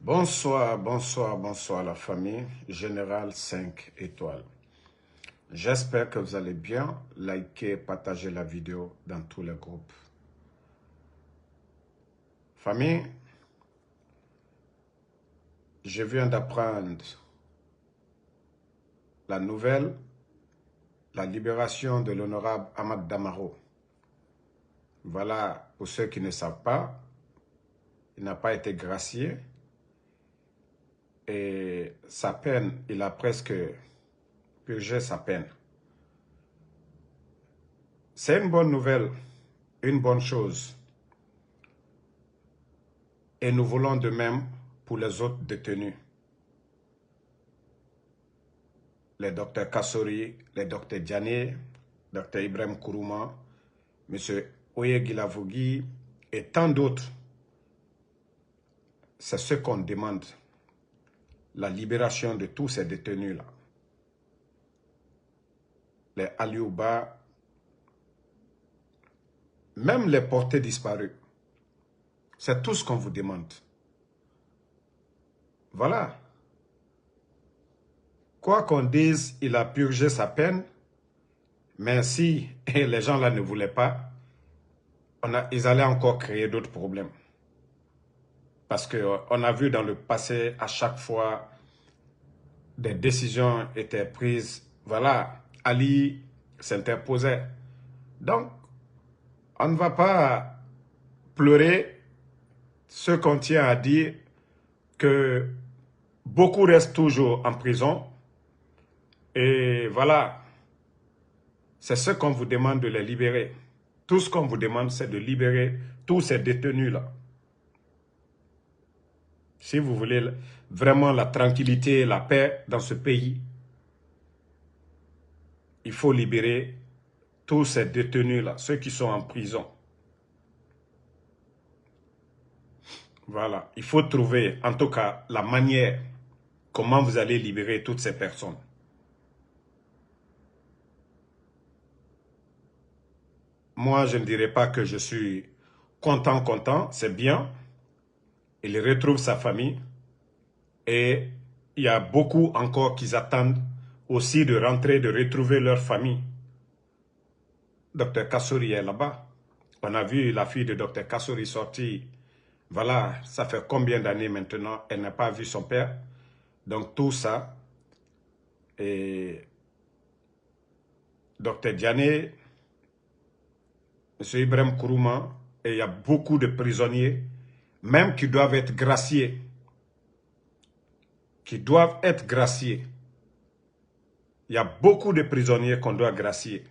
Bonsoir, bonsoir, bonsoir la famille. Général 5 étoiles. J'espère que vous allez bien. Likez, partagez la vidéo dans tous les groupes. Famille, je viens d'apprendre la nouvelle, la libération de l'honorable Ahmad Damaro. Voilà, pour ceux qui ne savent pas, il n'a pas été gracié. Et sa peine, il a presque purgé sa peine. C'est une bonne nouvelle, une bonne chose. Et nous voulons de même pour les autres détenus. Les docteurs Kassori, les docteurs Diané, docteur Ibrahim Kourouma, M. Oyegilavogui et tant d'autres. C'est ce qu'on demande. La libération de tous ces détenus-là. Les Aliouba, même les portés disparus. C'est tout ce qu'on vous demande. Voilà. Quoi qu'on dise, il a purgé sa peine, mais si les gens là ne voulaient pas, ils allaient encore créer d'autres problèmes. Parce qu'on a vu dans le passé, à chaque fois, des décisions étaient prises. Voilà, Ali s'interposait. Donc, on ne va pas pleurer. Ce qu'on tient à dire que beaucoup restent toujours en prison. Et voilà, c'est ce qu'on vous demande de les libérer. Tout ce qu'on vous demande, c'est de libérer tous ces détenus-là. Si vous voulez vraiment la tranquillité et la paix dans ce pays, il faut libérer tous ces détenus-là, ceux qui sont en prison. Voilà, il faut trouver en tout cas la manière comment vous allez libérer toutes ces personnes. Moi, je ne dirais pas que je suis content, c'est bien. Il retrouve sa famille et il y a beaucoup encore qui attendent aussi de rentrer, de retrouver leur famille. Docteur Kassori est là-bas. On a vu la fille de Docteur Kassori sortir. Voilà, ça fait combien d'années maintenant, elle n'a pas vu son père. Donc tout ça, et Docteur Diané, M. Ibrahim Kourouma, et il y a beaucoup de prisonniers, même qui doivent être graciés. Il y a beaucoup de prisonniers qu'on doit gracier.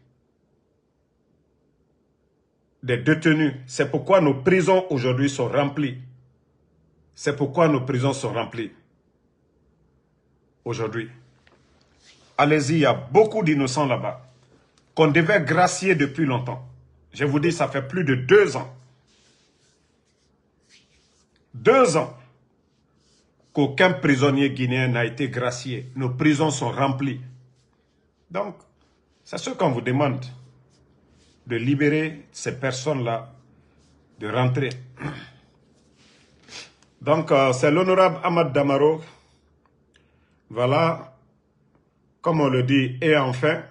Des détenus. C'est pourquoi nos prisons aujourd'hui sont remplies. C'est pourquoi nos prisons sont remplies. Aujourd'hui. Allez-y, il y a beaucoup d'innocents là-bas. Qu'on devait gracier depuis longtemps. Je vous dis, ça fait plus de 2 ans. 2 ans qu'aucun prisonnier guinéen n'a été gracié. Nos prisons sont remplies. Donc, c'est ce qu'on vous demande. De libérer ces personnes-là, de rentrer. Donc, c'est l'honorable Ahmad Damaro. Voilà, comme on le dit, et enfin,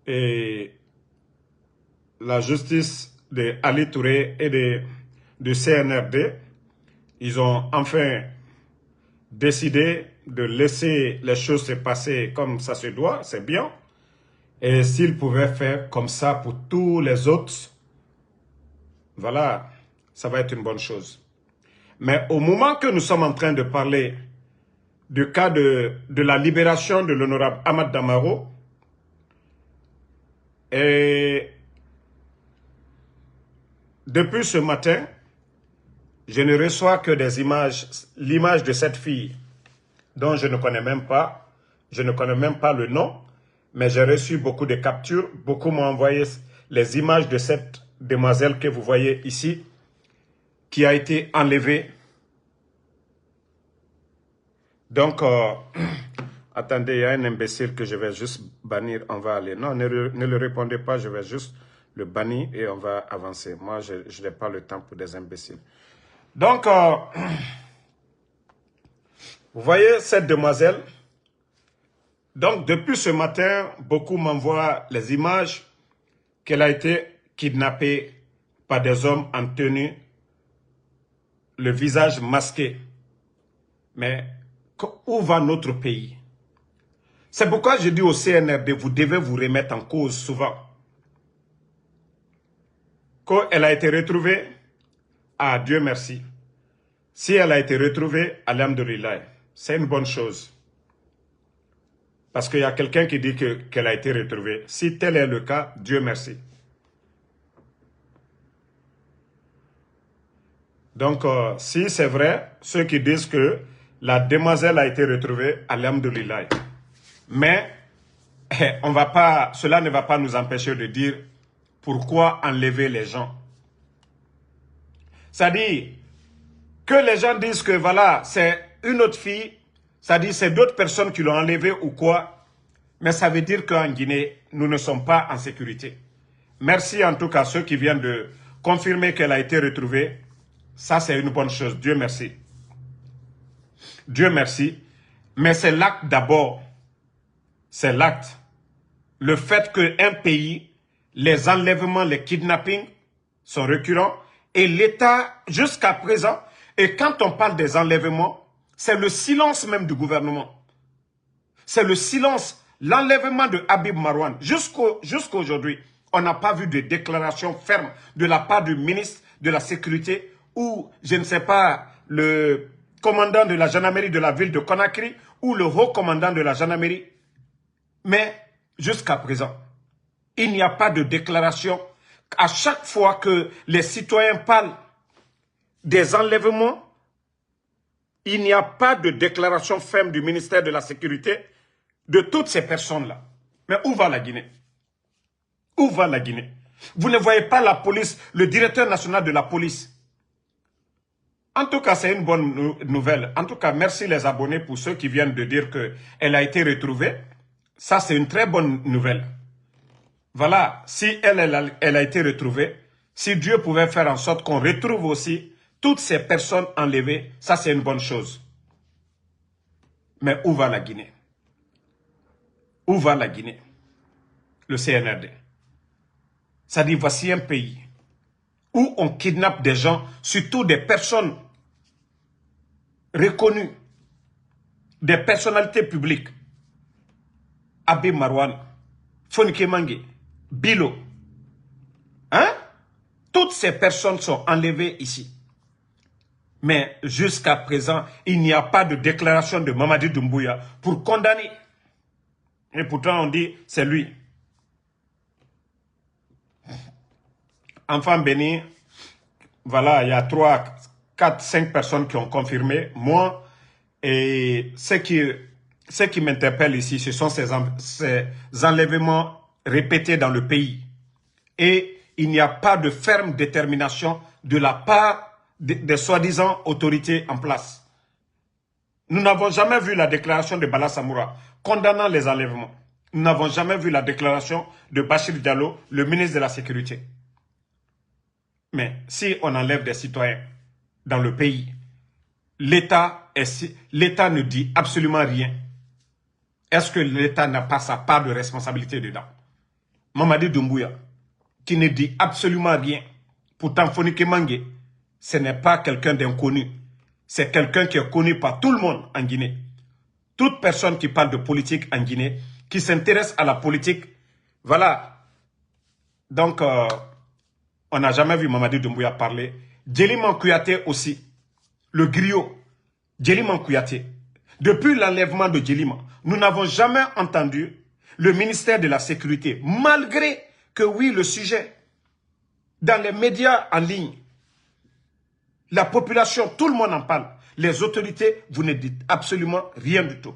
et la justice de Ali Touré et de CNRD, ils ont enfin décidé de laisser les choses se passer comme ça se doit, c'est bien. Et s'ils pouvaient faire comme ça pour tous les autres, voilà, ça va être une bonne chose. Mais au moment que nous sommes en train de parler du cas de la libération de l'honorable Ahmad Damaro, et depuis ce matin, je ne reçois que des images, l'image de cette fille dont je ne connais même pas, le nom, mais j'ai reçu beaucoup de captures, beaucoup m'ont envoyé les images de cette demoiselle que vous voyez ici, qui a été enlevée. Donc, attendez, il y a un imbécile que je vais juste bannir, on va aller. Non, ne le répondez pas, je vais juste le bannir et on va avancer. Moi, je n'ai pas le temps pour des imbéciles. Donc, Vous voyez cette demoiselle? Donc, depuis ce matin, beaucoup m'envoient les images qu'elle a été kidnappée par des hommes en tenue, le visage masqué. Mais où va notre pays? C'est pourquoi je dis au CNRD, vous devez vous remettre en cause souvent. Quand elle a été retrouvée, ah Dieu merci. Si elle a été retrouvée, alhamdoulilah, c'est une bonne chose. Parce qu'il y a quelqu'un qui dit qu'elle a été retrouvée. Si tel est le cas, Dieu merci. Donc, si c'est vrai, ceux qui disent que la demoiselle a été retrouvée, alhamdoulilah. Mais cela ne va pas nous empêcher de dire pourquoi enlever les gens. C'est-à-dire que les gens disent que voilà, c'est une autre fille, c'est-à-dire c'est d'autres personnes qui l'ont enlevée ou quoi, mais ça veut dire qu'en Guinée, nous ne sommes pas en sécurité. Merci en tout cas à ceux qui viennent de confirmer qu'elle a été retrouvée. Ça, c'est une bonne chose. Dieu merci. Dieu merci. Mais c'est l'acte d'abord. C'est l'acte. Le fait qu'un pays, les enlèvements, les kidnappings sont récurrents et l'État, jusqu'à présent, et quand on parle des enlèvements, c'est le silence même du gouvernement. C'est le silence, l'enlèvement de Habib Marouane. Jusqu'aujourd'hui, on n'a pas vu de déclaration ferme de la part du ministre de la Sécurité ou, je ne sais pas, le commandant de la gendarmerie de la ville de Conakry ou le haut commandant de la gendarmerie. Mais jusqu'à présent, il n'y a pas de déclaration. À chaque fois que les citoyens parlent des enlèvements, il n'y a pas de déclaration ferme du ministère de la Sécurité de toutes ces personnes-là. Mais où va la Guinée? Où va la Guinée? Vous ne voyez pas la police, le directeur national de la police. En tout cas, c'est une bonne nouvelle. En tout cas, merci les abonnés pour ceux qui viennent de dire qu'elle a été retrouvée. Ça, c'est une très bonne nouvelle. Voilà, si elle a été retrouvée, si Dieu pouvait faire en sorte qu'on retrouve aussi toutes ces personnes enlevées, ça c'est une bonne chose. Mais où va la Guinée? Où va la Guinée? Le CNRD. Ça dit, voici un pays où on kidnappe des gens, surtout des personnes reconnues, des personnalités publiques. Habib Marouane, Fonike Mangue, Bilo. Hein? Toutes ces personnes sont enlevées ici. Mais jusqu'à présent, il n'y a pas de déclaration de Mamadi Doumbouya pour condamner. Et pourtant, on dit, c'est lui. Enfant béni, voilà, il y a 3, 4, 5 personnes qui ont confirmé. Moi, et ce qui m'interpelle ici, ce sont ces enlèvements répétés dans le pays. Et il n'y a pas de ferme détermination de la part des soi-disant autorités en place. Nous n'avons jamais vu la déclaration de Bala Samoura condamnant les enlèvements. Nous n'avons jamais vu la déclaration de Bachir Diallo, le ministre de la Sécurité. Mais si on enlève des citoyens dans le pays, l'État ne dit absolument rien. Est-ce que l'État n'a pas sa part de responsabilité dedans? Mamadi Doumbouya, qui ne dit absolument rien. Pourtant, Fonike Mangue, ce n'est pas quelqu'un d'inconnu. C'est quelqu'un qui est connu par tout le monde en Guinée. Toute personne qui parle de politique en Guinée, qui s'intéresse à la politique, voilà. Donc, on n'a jamais vu Mamadi Doumbouya parler. Djeliman Kouyaté aussi, le griot. Djeliman Kouyaté. Depuis l'enlèvement de Djeliman, nous n'avons jamais entendu le ministère de la Sécurité, malgré que oui, le sujet, dans les médias en ligne, la population, tout le monde en parle. Les autorités, vous ne dites absolument rien du tout.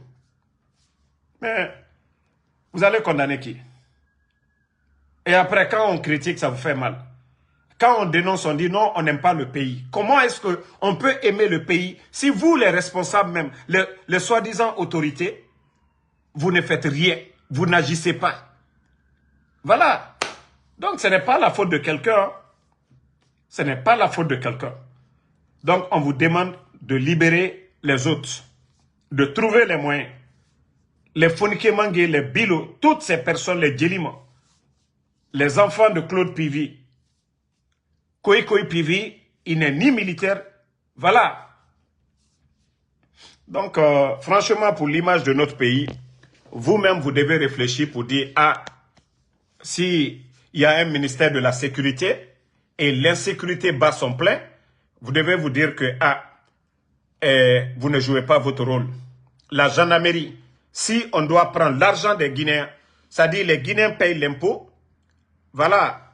Mais vous allez condamner qui? Et après, quand on critique, ça vous fait mal. Quand on dénonce, on dit non, on n'aime pas le pays. Comment est-ce qu'on peut aimer le pays si vous, les responsables même, les soi-disant autorités, vous ne faites rien, vous n'agissez pas. Voilà. Donc, ce n'est pas la faute de quelqu'un. Ce n'est pas la faute de quelqu'un. Donc, on vous demande de libérer les autres. de trouver les moyens. Les Fonike Mangue, les Bilo, toutes ces personnes, les Djelima, les enfants de Claude Pivi, Koikoi Pivi, il n'est ni militaire. Voilà. Donc, franchement, pour l'image de notre pays, vous-même, vous devez réfléchir pour dire, ah, s'il y a un ministère de la sécurité et l'insécurité bat son plein, vous devez vous dire que, ah, vous ne jouez pas votre rôle. La gendarmerie, si on doit prendre l'argent des Guinéens, c'est-à-dire les Guinéens payent l'impôt, voilà,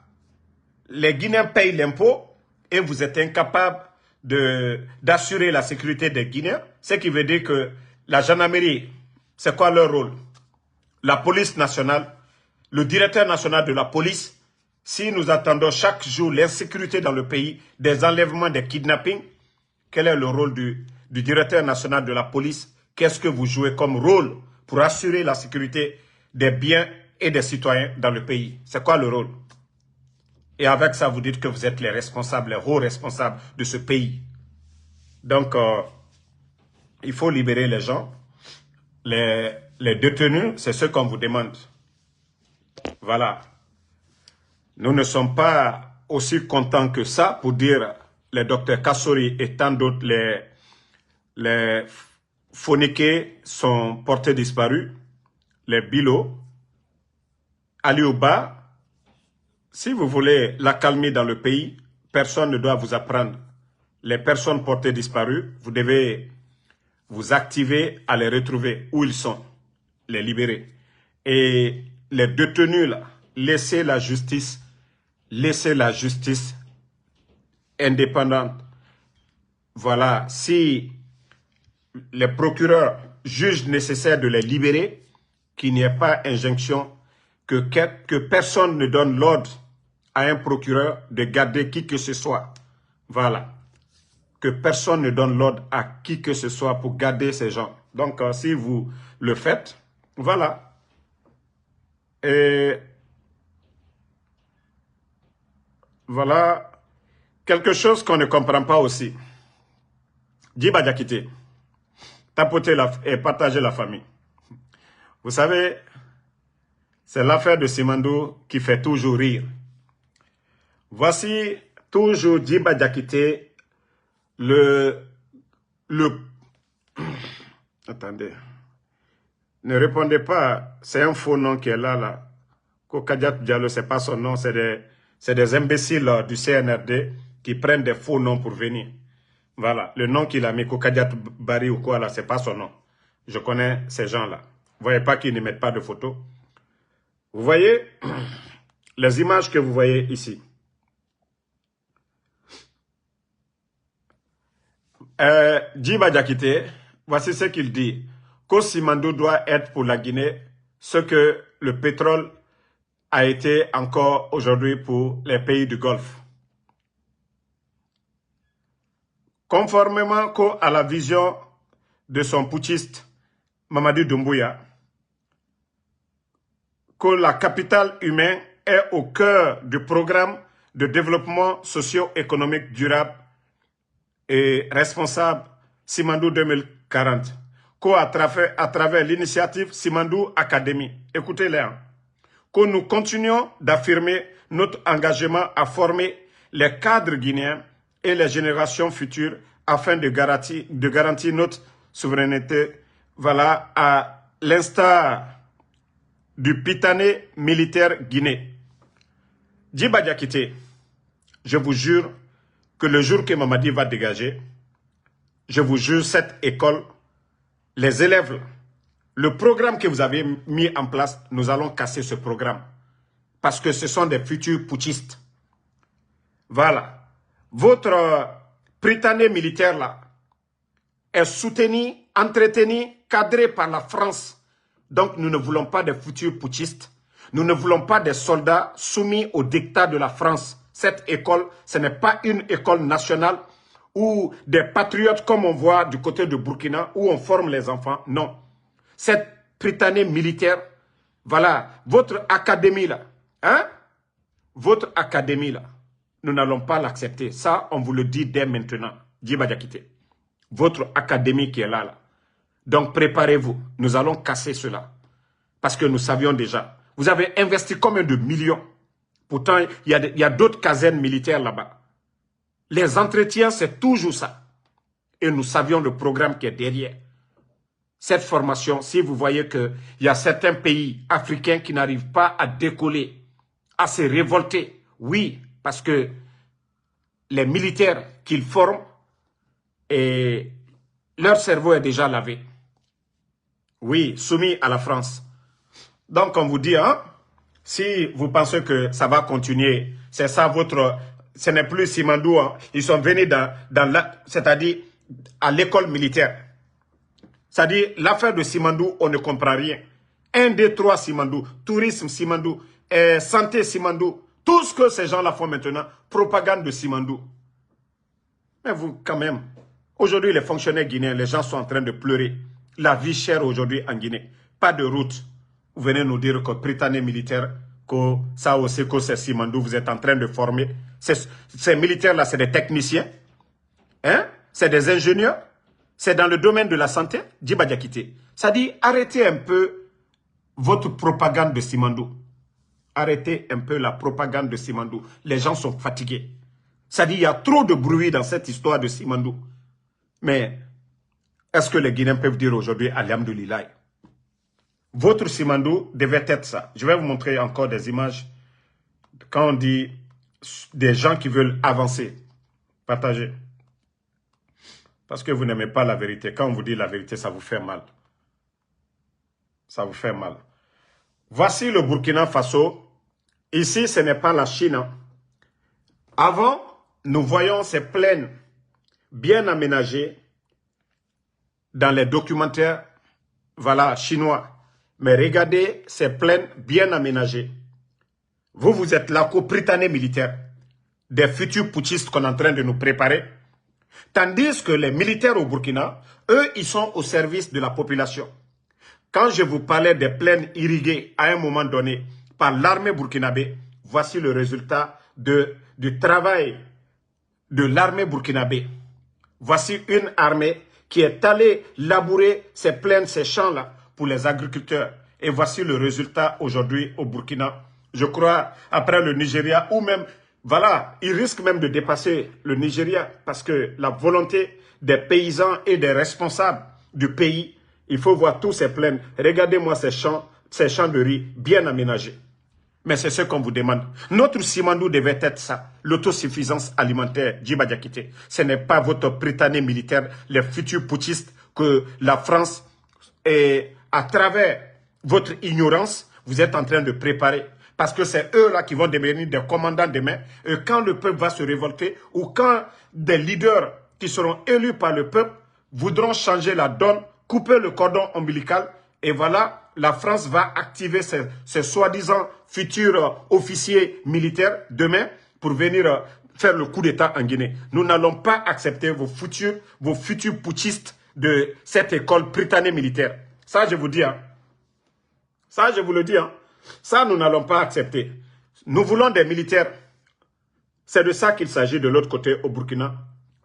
les Guinéens payent l'impôt et vous êtes incapable d'assurer la sécurité des Guinéens, ce qui veut dire que la gendarmerie, c'est quoi leur rôle? La police nationale, le directeur national de la police, si nous attendons chaque jour l'insécurité dans le pays, des enlèvements, des kidnappings, quel est le rôle du directeur national de la police? Qu'est-ce que vous jouez comme rôle pour assurer la sécurité des biens et des citoyens dans le pays? C'est quoi le rôle? Et avec ça, vous dites que vous êtes les responsables, les hauts responsables de ce pays. Donc, il faut libérer les gens. Les détenus, c'est ce qu'on vous demande. Voilà. Nous ne sommes pas aussi contents que ça pour dire les docteurs Kassori et tant d'autres, les Fonike sont portés disparus, les Bilo, Aliouba. Si vous voulez l'accalmie dans le pays, personne ne doit vous apprendre. Les personnes portées disparues, vous devez vous activer à les retrouver où ils sont, les libérer. Et les détenus, là, laissez la justice indépendante. Voilà, si les procureurs jugent nécessaire de les libérer, qu'il n'y ait pas injonction, que personne ne donne l'ordre à un procureur de garder qui que ce soit. Voilà. Que personne ne donne l'ordre à qui que ce soit pour garder ces gens. Donc, si vous le faites, voilà. Et voilà quelque chose qu'on ne comprend pas aussi. Djiba Diakité, tapoter et partager la famille. Vous savez, c'est l'affaire de Simandou qui fait toujours rire. Voici toujours Djiba Diakité, Attendez. Ne répondez pas, c'est un faux nom qui est là. Kokadiat Diallo, c'est pas son nom, c'est des imbéciles du CNRD qui prennent des faux noms pour venir. Voilà, le nom qu'il a mis, Kokadiat Bari ou quoi là, c'est pas son nom. Je connais ces gens-là. Vous voyez pas qu'ils ne mettent pas de photos. Vous voyez les images que vous voyez ici. Djiba Diakité, voici ce qu'il dit. Simandou doit être pour la Guinée ce que le pétrole a été encore aujourd'hui pour les pays du Golfe. Conformément à la vision de son putschiste Mamadou Doumbouya, que la capitale humaine est au cœur du programme de développement socio-économique durable et responsable Simandou 2040. À travers l'initiative Simandou Academy. Écoutez-les. Que nous continuons d'affirmer notre engagement à former les cadres guinéens et les générations futures afin de garantir notre souveraineté, voilà, à l'instar du pitané militaire guinéen. Djiba Diakité, je vous jure que le jour que Mamadi va dégager, je vous jure cette école, les élèves, le programme que vous avez mis en place, nous allons casser ce programme. Parce que ce sont des futurs putschistes. Voilà. Votre prytanée militaire là est soutenu, entretenu, cadré par la France. Donc nous ne voulons pas des futurs putschistes. Nous ne voulons pas des soldats soumis au dictat de la France. Cette école, ce n'est pas une école nationale ou des patriotes comme on voit du côté de Burkina où on forme les enfants. Non. Cette prytanée militaire, voilà, votre académie là, hein? Votre académie là, nous n'allons pas l'accepter. Ça, on vous le dit dès maintenant. Djiba Diakité. Votre académie qui est là, Donc préparez-vous, nous allons casser cela. Parce que nous savions déjà. Vous avez investi combien de millions? Pourtant, il y a d'autres casernes militaires là-bas. Les entretiens, c'est toujours ça. Et nous savions le programme qui est derrière. Cette formation, si vous voyez qu'il y a certains pays africains qui n'arrivent pas à décoller, à se révolter, oui, parce que les militaires qu'ils forment, et leur cerveau est déjà lavé. Oui, soumis à la France. Donc, on vous dit, hein, si vous pensez que ça va continuer, c'est ça votre... Ce n'est plus Simandou, hein, ils sont venus c'est-à-dire à l'école militaire. C'est-à-dire, l'affaire de Simandou, on ne comprend rien. 1, 2, 3 Simandou, tourisme Simandou, santé Simandou, tout ce que ces gens-là font maintenant, propagande de Simandou. Mais vous, quand même, aujourd'hui, les fonctionnaires guinéens, les gens sont en train de pleurer. La vie chère aujourd'hui en Guinée. Pas de route. Vous venez nous dire que Britannique militaire, que ça aussi, que c'est Simandou, vous êtes en train de former. Ces militaires-là, c'est des techniciens. Hein? C'est des ingénieurs. C'est dans le domaine de la santé, Djiba Diakité. Ça dit, arrêtez un peu votre propagande de Simandou. Arrêtez un peu la propagande de Simandou. Les gens sont fatigués. Ça dit, il y a trop de bruit dans cette histoire de Simandou. Mais, est-ce que les Guinéens peuvent dire aujourd'hui, Alhamdoulilah? Votre Simandou devait être ça. Je vais vous montrer encore des images. Quand on dit des gens qui veulent avancer, partagez. Parce que vous n'aimez pas la vérité. Quand on vous dit la vérité, ça vous fait mal. Ça vous fait mal. Voici le Burkina Faso. Ici, ce n'est pas la Chine. Avant, nous voyons ces plaines bien aménagées dans les documentaires, voilà, chinois. Mais regardez ces plaines bien aménagées. Vous, vous êtes là qu'au Britannique militaire, des futurs putschistes qu'on est en train de nous préparer. Tandis que les militaires au Burkina, eux, ils sont au service de la population. Quand je vous parlais des plaines irriguées à un moment donné par l'armée burkinabé, voici le résultat du travail de l'armée burkinabé. Voici une armée qui est allée labourer ces plaines, ces champs-là pour les agriculteurs. Et voici le résultat aujourd'hui au Burkina. Je crois, après le Nigeria, ou même... Voilà, il risque même de dépasser le Nigeria parce que la volonté des paysans et des responsables du pays, il faut voir tous ces plaines. Regardez-moi ces champs de riz bien aménagés. Mais c'est ce qu'on vous demande. Notre Simandou devait être ça, l'autosuffisance alimentaire, Djiba Diakité. Ce n'est pas votre Britannique militaire, les futurs putschistes que la France, à travers votre ignorance, vous êtes en train de préparer. Parce que c'est eux-là qui vont devenir des commandants demain. Et quand le peuple va se révolter, ou quand des leaders qui seront élus par le peuple voudront changer la donne, couper le cordon ombilical, et voilà, la France va activer ses soi-disant futurs officiers militaires demain pour venir faire le coup d'État en Guinée. Nous n'allons pas accepter vos futurs putschistes de cette école britannique militaire. Ça, je vous dis, hein. Ça, je vous le dis, hein. Ça, nous n'allons pas accepter. Nous voulons des militaires. C'est de ça qu'il s'agit de l'autre côté au Burkina.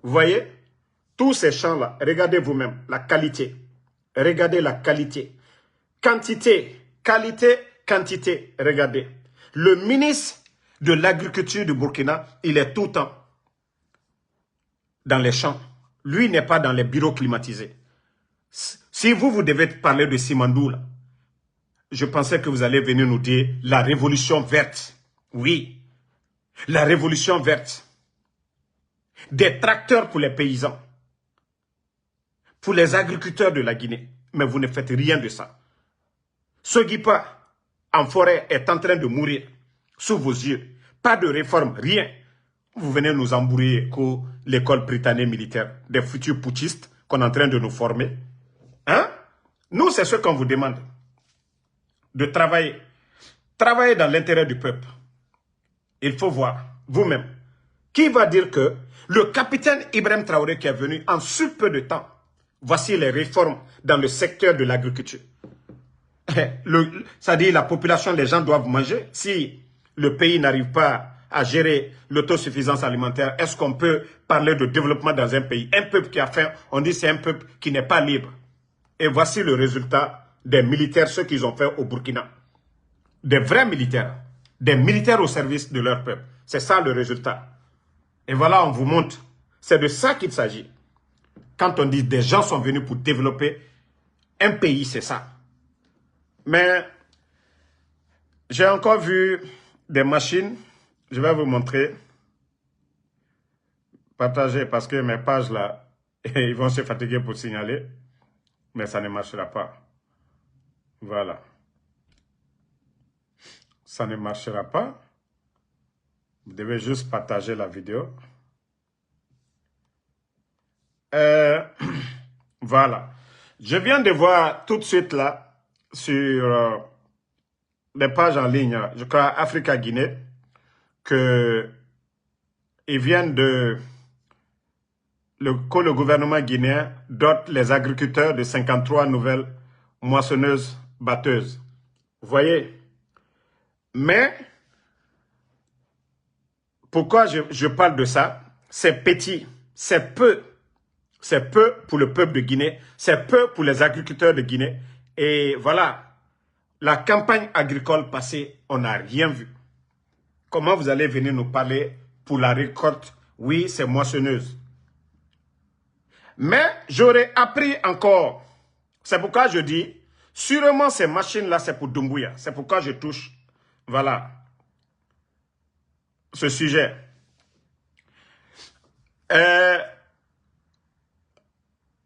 Vous voyez, tous ces champs-là, regardez vous-même la qualité. Regardez la qualité. Quantité, qualité, quantité. Regardez. Le ministre de l'Agriculture du Burkina, il est tout le temps dans les champs. Lui n'est pas dans les bureaux climatisés. Si vous devez parler de Simandou, là, je pensais que vous allez venir nous dire la révolution verte. Oui, la révolution verte. Des tracteurs pour les paysans. Pour les agriculteurs de la Guinée. Mais vous ne faites rien de ça. Ce Guipa, en forêt, est en train de mourir sous vos yeux. Pas de réforme, rien. Vous venez nous embrouiller que l'école britannique militaire, des futurs putschistes qu'on est en train de nous former. Hein? Nous, c'est ce qu'on vous demande. De travailler. Travailler dans l'intérêt du peuple. Il faut voir, vous-même, qui va dire que le capitaine Ibrahim Traoré qui est venu en si peu de temps, voici les réformes dans le secteur de l'agriculture. Ça dit la population, les gens doivent manger. Si le pays n'arrive pas à gérer l'autosuffisance alimentaire, est-ce qu'on peut parler de développement dans un pays? Un peuple qui a faim, on dit c'est un peuple qui n'est pas libre. Et voici le résultat des militaires, ce qu'ils ont fait au Burkina. Des vrais militaires. Des militaires au service de leur peuple. C'est ça le résultat. Et voilà, on vous montre. C'est de ça qu'il s'agit. Quand on dit des gens sont venus pour développer un pays, c'est ça. Mais j'ai encore vu des machines. Je vais vous montrer. Partagez parce que mes pages là, ils vont se fatiguer pour signaler. Mais ça ne marchera pas. Voilà. Ça ne marchera pas. Vous devez juste partager la vidéo. Voilà. Je viens de voir tout de suite là, sur les pages en ligne, je crois Africa Guinée, que ils viennent que le gouvernement guinéen dote les agriculteurs de 53 nouvelles moissonneuses batteuses. Vous voyez? Mais, pourquoi je parle de ça? C'est petit, c'est peu. C'est peu pour le peuple de Guinée, c'est peu pour les agriculteurs de Guinée. Et voilà, la campagne agricole passée, on n'a rien vu. Comment vous allez venir nous parler pour la récolte? Oui, c'est moissonneuse. Mais j'aurais appris encore. C'est pourquoi je dis, sûrement ces machines-là, c'est pour Doumbouya. C'est pourquoi je touche, voilà, ce sujet.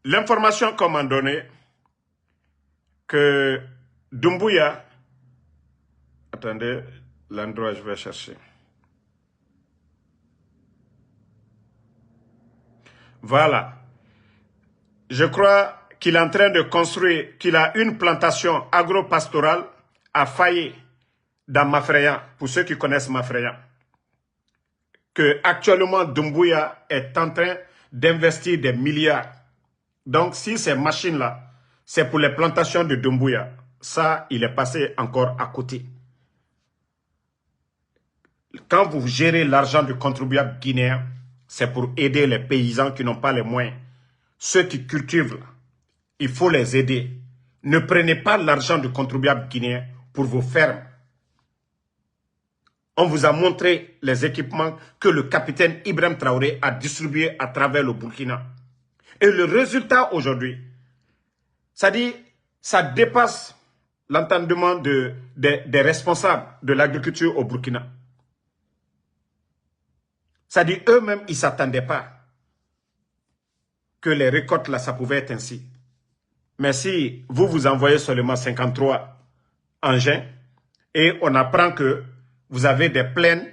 L'information qu'on m'a donnée, que Doumbouya, attendez, l'endroit je vais chercher. Voilà. Je crois qu'il est en train de construire, qu'il a une plantation agro-pastorale à Faye, dans Mafreya, pour ceux qui connaissent Mafreya. Que actuellement Doumbouya est en train d'investir des milliards. Donc si ces machines-là, c'est pour les plantations de Doumbouya, ça, il est passé encore à côté. Quand vous gérez l'argent du contribuable guinéen, c'est pour aider les paysans qui n'ont pas les moyens. Ceux qui cultivent, là, il faut les aider. Ne prenez pas l'argent du contribuable guinéen pour vos fermes. On vous a montré les équipements que le capitaine Ibrahim Traoré a distribués à travers le Burkina. Et le résultat aujourd'hui, ça dépasse l'entendement des responsables de l'agriculture au Burkina. Ça dit, eux-mêmes, ils ne s'attendaient pas que les récoltes, là, ça pouvait être ainsi. Mais si vous envoyez seulement 53 engins et on apprend que vous avez des plaines,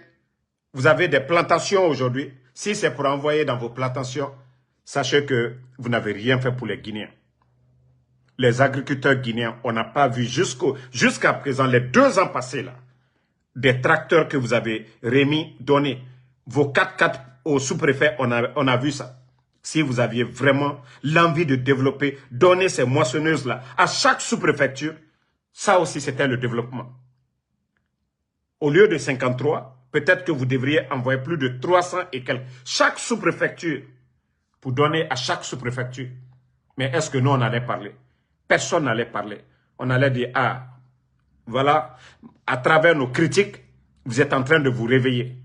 vous avez des plantations aujourd'hui, si c'est pour envoyer dans vos plantations, sachez que vous n'avez rien fait pour les Guinéens. Les agriculteurs guinéens, on n'a pas vu jusqu'à présent, les 2 ans passés là, des tracteurs que vous avez remis, donnés. Vos 4x4 au sous-préfet, on a vu ça. Si vous aviez vraiment l'envie de développer, donner ces moissonneuses-là à chaque sous-préfecture, ça aussi c'était le développement. Au lieu de 53, peut-être que vous devriez envoyer plus de 300 et quelques. Chaque sous-préfecture, pour donner à chaque sous-préfecture. Mais est-ce que nous, on allait parler? Personne n'allait parler. On allait dire, ah, voilà, à travers nos critiques, vous êtes en train de vous réveiller.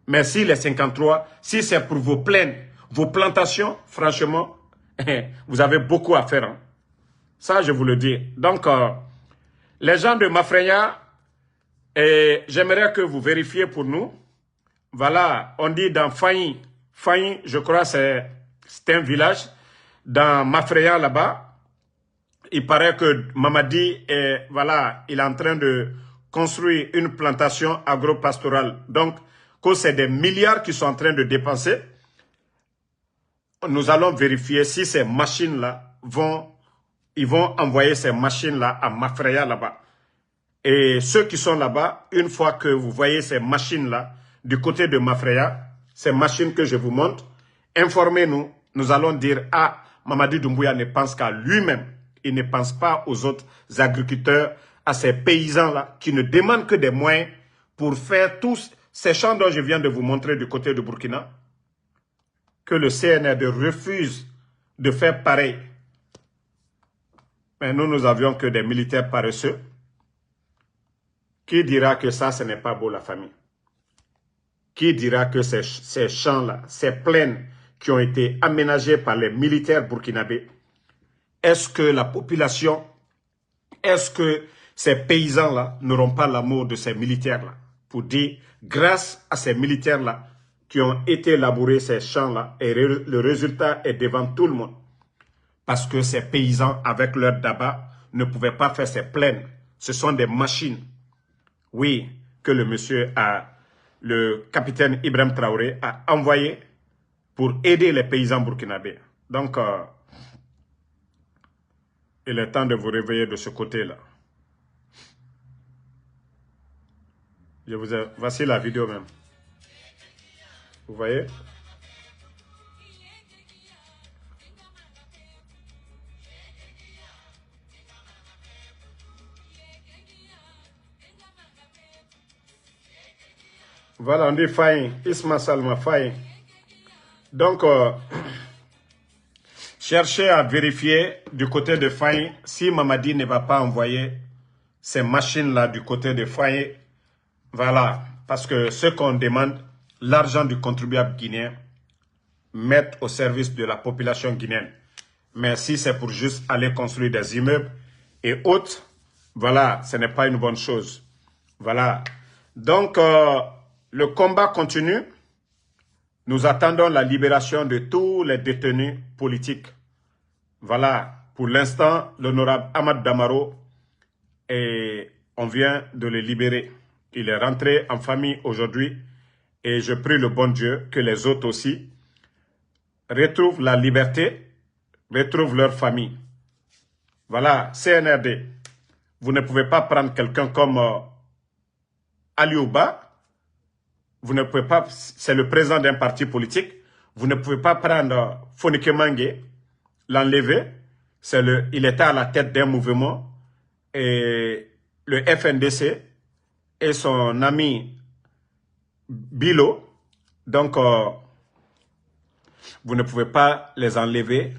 Mais si les 53, si c'est pour vos plaines, vos plantations, franchement, vous avez beaucoup à faire. Hein. Ça, je vous le dis. Donc, les gens de Mafreya, j'aimerais que vous vérifiez pour nous. Voilà, on dit dans Fayi. Fayi, je crois, c'est un village. Dans Mafreya, là-bas, il paraît que Mamadi, voilà, il est en train de construire une plantation agro-pastorale. Donc, que c'est des milliards qui sont en train de dépenser. Nous allons vérifier si ces machines-là ils vont envoyer ces machines-là à Mafreya là-bas. Et ceux qui sont là-bas, une fois que vous voyez ces machines-là, du côté de Mafreya, ces machines que je vous montre, informez-nous. Nous allons dire, ah, Mamadi Doumbouya ne pense qu'à lui-même. Il ne pense pas aux autres agriculteurs, à ces paysans-là, qui ne demandent que des moyens pour faire tous ces champs dont je viens de vous montrer du côté de Burkina, que le CNRD refuse de faire pareil. Mais nous avions que des militaires paresseux. Qui dira que ça, ce n'est pas beau, la famille? Qui dira que ces champs-là, ces plaines qui ont été aménagées par les militaires burkinabés, est-ce que la population, est-ce que ces paysans-là n'auront pas l'amour de ces militaires-là? Pour dire, grâce à ces militaires-là qui ont été labourés ces champs-là, et le résultat est devant tout le monde. Parce que ces paysans, avec leur daba, ne pouvaient pas faire ces plaines. Ce sont des machines. Oui, que le capitaine Ibrahim Traoré a envoyé pour aider les paysans burkinabés. Donc, il est temps de vous réveiller de ce côté-là. Voici la vidéo même. Vous voyez? Voilà, on dit Faye, Isma Salma Faye. Donc, cherchez à vérifier du côté de Faye si Mamadi ne va pas envoyer ces machines-là du côté de Faye. Voilà, parce que ce qu'on demande, l'argent du contribuable guinéen, mettre au service de la population guinéenne. Mais si c'est pour juste aller construire des immeubles et autres, voilà, ce n'est pas une bonne chose. Voilà. Donc, le combat continue. Nous attendons la libération de tous les détenus politiques. Voilà. Pour l'instant, l'honorable Ahmad Damaro, on vient de le libérer. Il est rentré en famille aujourd'hui et je prie le bon Dieu que les autres aussi retrouvent la liberté, retrouvent leur famille. Voilà, CNRD. Vous ne pouvez pas prendre quelqu'un comme Aliouba. Vous ne pouvez pas, c'est le président d'un parti politique. Vous ne pouvez pas prendre Fonike Mangue, l'enlever. Il était à la tête d'un mouvement. Et le FNDC et son ami Bilo. Donc, vous ne pouvez pas les enlever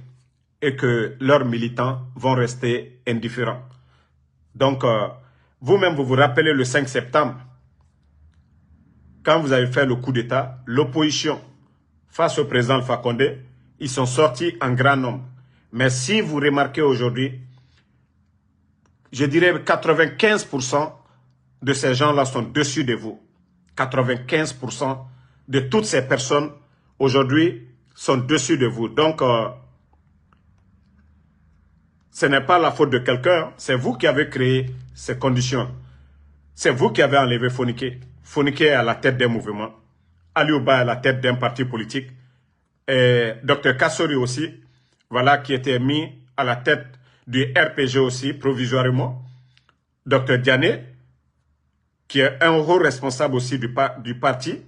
et que leurs militants vont rester indifférents. Donc, vous-même, vous vous rappelez le 5 septembre, quand vous avez fait le coup d'État, l'opposition face au président Alpha Condé, ils sont sortis en grand nombre. Mais si vous remarquez aujourd'hui, je dirais 95% de ces gens-là sont dessus de vous. 95% de toutes ces personnes aujourd'hui sont dessus de vous. Donc, ce n'est pas la faute de quelqu'un, c'est vous qui avez créé ces conditions. C'est vous qui avez enlevé Fonike. Fonike est à la tête d'un mouvement. Aliouba est à la tête d'un parti politique. Et Dr Kassori aussi, voilà, qui était mis à la tête du RPG aussi, provisoirement. Dr Diané, qui est un haut responsable aussi du parti.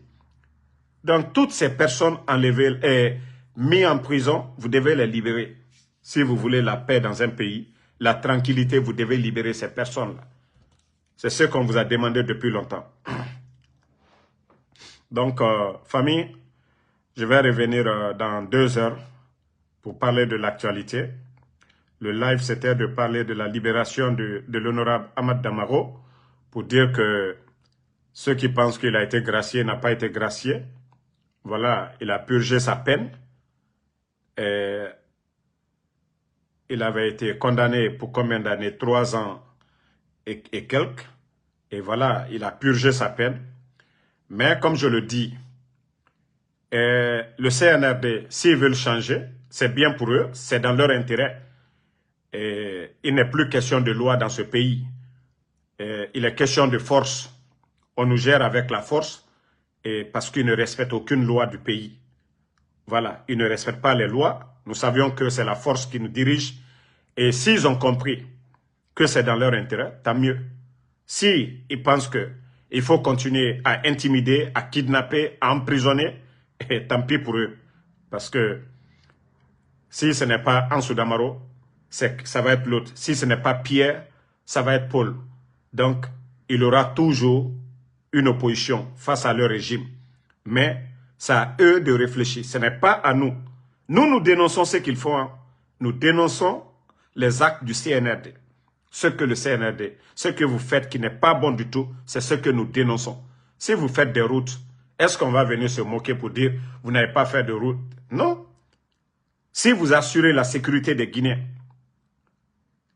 Donc, toutes ces personnes enlevées et mises en prison, vous devez les libérer. Si vous voulez la paix dans un pays, la tranquillité, vous devez libérer ces personnes-là. C'est ce qu'on vous a demandé depuis longtemps. Donc, famille, je vais revenir dans 2 heures pour parler de l'actualité. Le live, c'était de parler de la libération de l'honorable Ahmad Damaro pour dire que ceux qui pensent qu'il a été gracié n'a pas été gracié. Voilà, il a purgé sa peine. Et il avait été condamné pour combien d'années? 3 ans et quelques. Et voilà, il a purgé sa peine. Mais comme je le dis, le CNRD, s'ils veulent changer, c'est bien pour eux, c'est dans leur intérêt. Et il n'est plus question de loi dans ce pays. Il est question de force. On nous gère avec la force et parce qu'ils ne respectent aucune loi du pays. Voilà, ils ne respectent pas les lois. Nous savions que c'est la force qui nous dirige. Et s'ils ont compris que c'est dans leur intérêt, tant mieux. Si ils pensent qu'il faut continuer à intimider, à kidnapper, à emprisonner, et tant pis pour eux. Parce que si ce n'est pas Ansou Damaro, ça va être l'autre. Si ce n'est pas Pierre, ça va être Paul. Donc, il y aura toujours une opposition face à leur régime. Mais c'est à eux de réfléchir. Ce n'est pas à nous. Nous dénonçons ce qu'ils font. Hein. Nous dénonçons les actes du CNRD. Ce que le CNRD, ce que vous faites qui n'est pas bon du tout, c'est ce que nous dénonçons. Si vous faites des routes, est-ce qu'on va venir se moquer pour dire vous n'avez pas fait de route? Non. Si vous assurez la sécurité des Guinéens,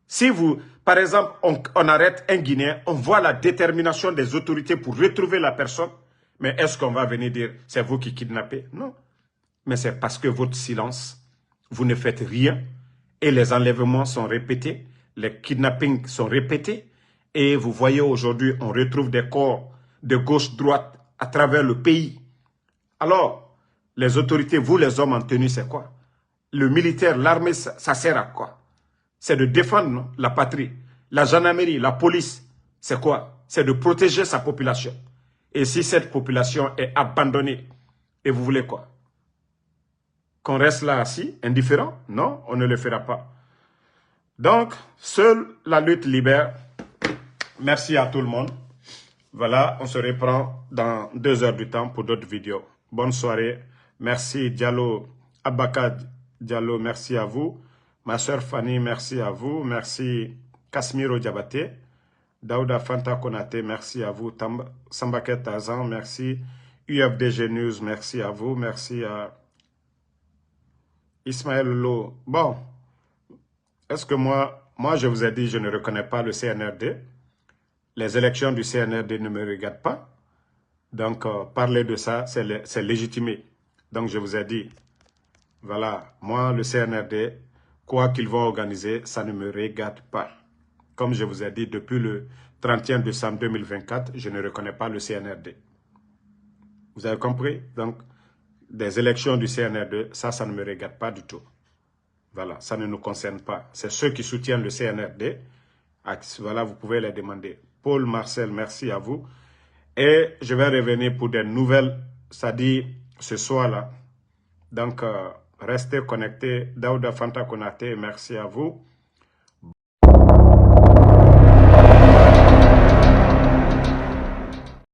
si vous, par exemple, on arrête un Guinéen, on voit la détermination des autorités pour retrouver la personne, mais est-ce qu'on va venir dire c'est vous qui kidnappez? Non. Mais c'est parce que votre silence, vous ne faites rien et les enlèvements sont répétés, les kidnappings sont répétés et vous voyez aujourd'hui, on retrouve des corps de gauche-droite à travers le pays. Alors, les autorités, vous les hommes en tenue, c'est quoi? Le militaire, l'armée, ça sert à quoi? C'est de défendre non, la patrie. La gendarmerie, la police, c'est quoi? C'est de protéger sa population. Et si cette population est abandonnée, et vous voulez quoi? Qu'on reste là assis, indifférent? Non, on ne le fera pas. Donc, seule la lutte libère. Merci à tout le monde. Voilà, on se reprend dans 2 heures du temps pour d'autres vidéos. Bonne soirée. Merci Diallo, Abaka Diallo, merci à vous. Ma soeur Fanny, merci à vous. Merci Kasmiro Diabaté. Daouda Fanta Konate, merci à vous. Sambaket Tazan, merci. UFDG News, merci à vous. Merci à Ismaël Lo. Bon, est-ce que moi je vous ai dit, je ne reconnais pas le CNRD. Les élections du CNRD ne me regardent pas. Donc, parler de ça, c'est légitimé. Donc, je vous ai dit, voilà, moi, le CNRD, quoi qu'ils vont organiser, ça ne me regarde pas. Comme je vous ai dit, depuis le 31 décembre 2024, je ne reconnais pas le CNRD. Vous avez compris? Donc, des élections du CNRD, ça ne me regarde pas du tout. Voilà, ça ne nous concerne pas. C'est ceux qui soutiennent le CNRD. Voilà, vous pouvez les demander. Paul Marcel, merci à vous. Et je vais revenir pour des nouvelles, ça dit ce soir-là. Donc, restez connectés. Daouda Fanta Konate, merci à vous.